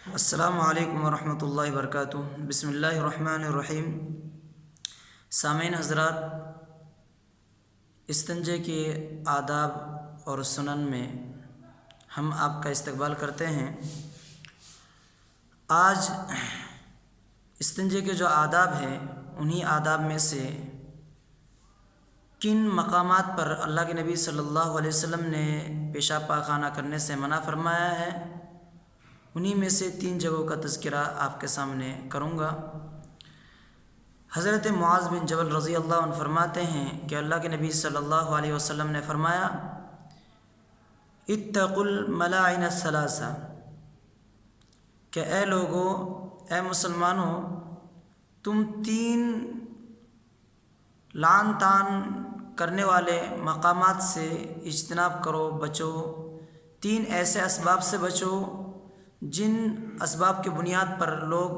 السلام علیکم ورحمۃ اللہ وبرکاتہ۔ بسم اللہ الرحمن الرحیم۔ سامعین حضرات، استنجے کے آداب اور سنن میں ہم آپ کا استقبال کرتے ہیں۔ آج استنجے کے جو آداب ہیں انہی آداب میں سے کن مقامات پر اللہ کے نبی صلی اللہ علیہ وسلم نے پیشاب پاخانہ کرنے سے منع فرمایا ہے، انہی میں سے 3 جگہوں کا تذکرہ آپ کے سامنے کروں گا۔ حضرت معاذ بن جبل رضی اللہ عنہ فرماتے ہیں کہ اللہ کے نبی صلی اللہ علیہ وسلم نے فرمایا، اتقوا الملاعن الثلاثہ، کہ اے لوگو، اے مسلمانوں، تم 3 لعن طعن کرنے والے مقامات سے اجتناب کرو، بچو۔ 3 ایسے اسباب سے بچو جن اسباب کی بنیاد پر لوگ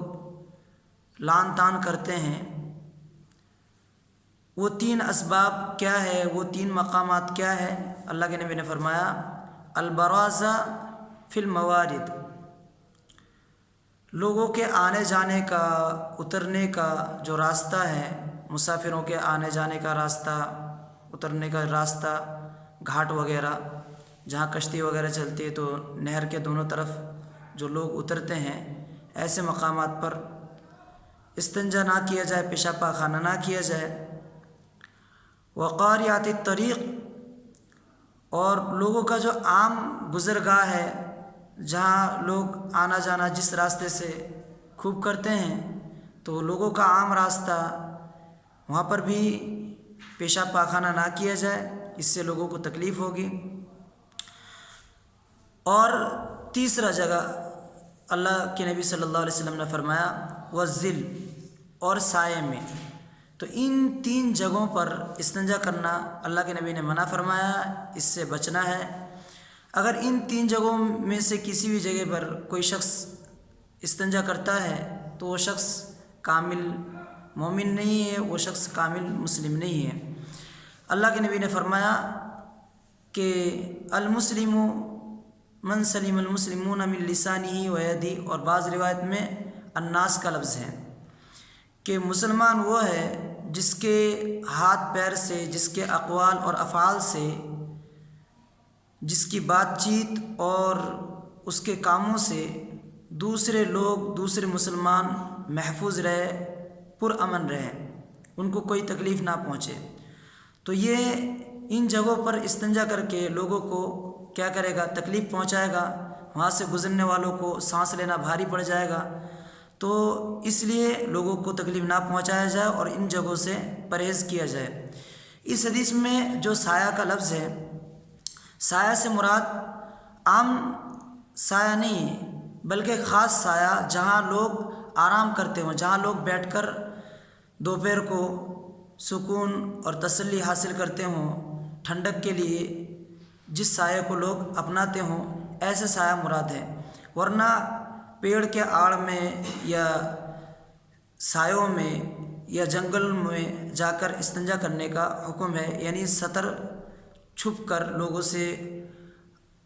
لعن طعن کرتے ہیں۔ وہ 3 اسباب کیا ہے؟ وہ 3 مقامات کیا ہے؟ اللہ کے نبی نے فرمایا، البراز فی الموارد، لوگوں کے آنے جانے کا، اترنے کا جو راستہ ہے، مسافروں کے آنے جانے کا راستہ، اترنے کا راستہ، گھاٹ وغیرہ جہاں کشتی وغیرہ چلتی ہے تو نہر کے دونوں طرف جو لوگ اترتے ہیں، ایسے مقامات پر استنجا نہ کیا جائے، پیشاب پاخانہ نہ کیا جائے۔ وقاریات الطریق، اور لوگوں کا جو عام گزرگاہ ہے، جہاں لوگ آنا جانا جس راستے سے خوب کرتے ہیں، تو لوگوں کا عام راستہ، وہاں پر بھی پیشاب پاخانہ نہ کیا جائے، اس سے لوگوں کو تکلیف ہوگی۔ اور تیسرا جگہ اللہ کے نبی صلی اللہ علیہ وسلم نے فرمایا، والظل، اور سائے میں۔ تو ان 3 جگہوں پر استنجا کرنا اللہ کے نبی نے منع فرمایا، اس سے بچنا ہے۔ اگر ان 3 جگہوں میں سے کسی بھی جگہ پر کوئی شخص استنجا کرتا ہے تو وہ شخص کامل مومن نہیں ہے، وہ شخص کامل مسلم نہیں ہے۔ اللہ کے نبی نے فرمایا کہ المسلم من سلم المسلمون من لسانہ و یدہ، اور بعض روایت میں الناس کا لفظ ہے کہ مسلمان وہ ہے جس کے ہاتھ پیر سے، جس کے اقوال اور افعال سے، جس کی بات چیت اور اس کے کاموں سے دوسرے لوگ، دوسرے مسلمان محفوظ رہے، پرامن رہے، ان کو کوئی تکلیف نہ پہنچے۔ تو یہ ان جگہوں پر استنجا کر کے لوگوں کو کیا کرے گا؟ تکلیف پہنچائے گا، وہاں سے گزرنے والوں کو سانس لینا بھاری پڑ جائے گا۔ تو اس لیے لوگوں کو تکلیف نہ پہنچایا جائے اور ان جگہوں سے پرہیز کیا جائے۔ اس حدیث میں جو سایہ کا لفظ ہے، سایہ سے مراد عام سایہ نہیں ہے، بلکہ خاص سایہ جہاں لوگ آرام کرتے ہوں، جہاں لوگ بیٹھ کر دوپہر کو سکون اور تسلی حاصل کرتے ہوں، ٹھنڈک کے لیے جس سایہ کو لوگ اپناتے ہوں، ایسے سایہ مراد ہے۔ ورنہ پیڑ کے آڑ میں یا سایوں میں یا جنگل میں جا کر استنجا کرنے کا حکم ہے، یعنی ستر چھپ کر لوگوں سے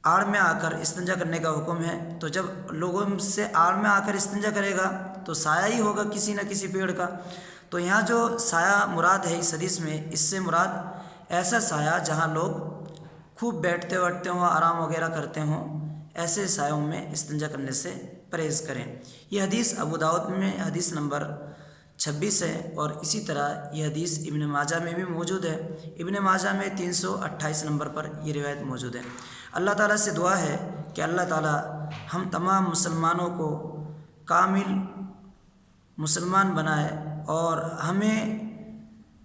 آڑ میں آ کر استنجا کرنے کا حکم ہے۔ تو جب لوگوں سے آڑ میں آ کر استنجا کرے گا تو سایہ ہی ہوگا کسی نہ کسی پیڑ کا۔ تو یہاں جو سایہ مراد ہے اس حدیث میں، اس سے مراد ایسا سایہ جہاں لوگ خوب بیٹھتے وٹھتے ہوں، آرام وغیرہ کرتے ہوں، ایسے سایوں میں استنجا کرنے سے پرہیز کریں۔ یہ حدیث ابو داؤد میں حدیث نمبر 26 ہے، اور اسی طرح یہ حدیث ابن ماجہ میں بھی موجود ہے۔ ابن ماجہ میں 328 نمبر پر یہ روایت موجود ہے۔ اللہ تعالیٰ سے دعا ہے کہ اللہ تعالیٰ ہم تمام مسلمانوں کو کامل مسلمان بنائے اور ہمیں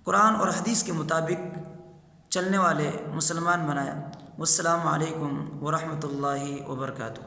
قرآن اور حدیث کے مطابق چلنے والے مسلمان بنائے۔ والسلام علیکم ورحمۃ اللہ وبرکاتہ۔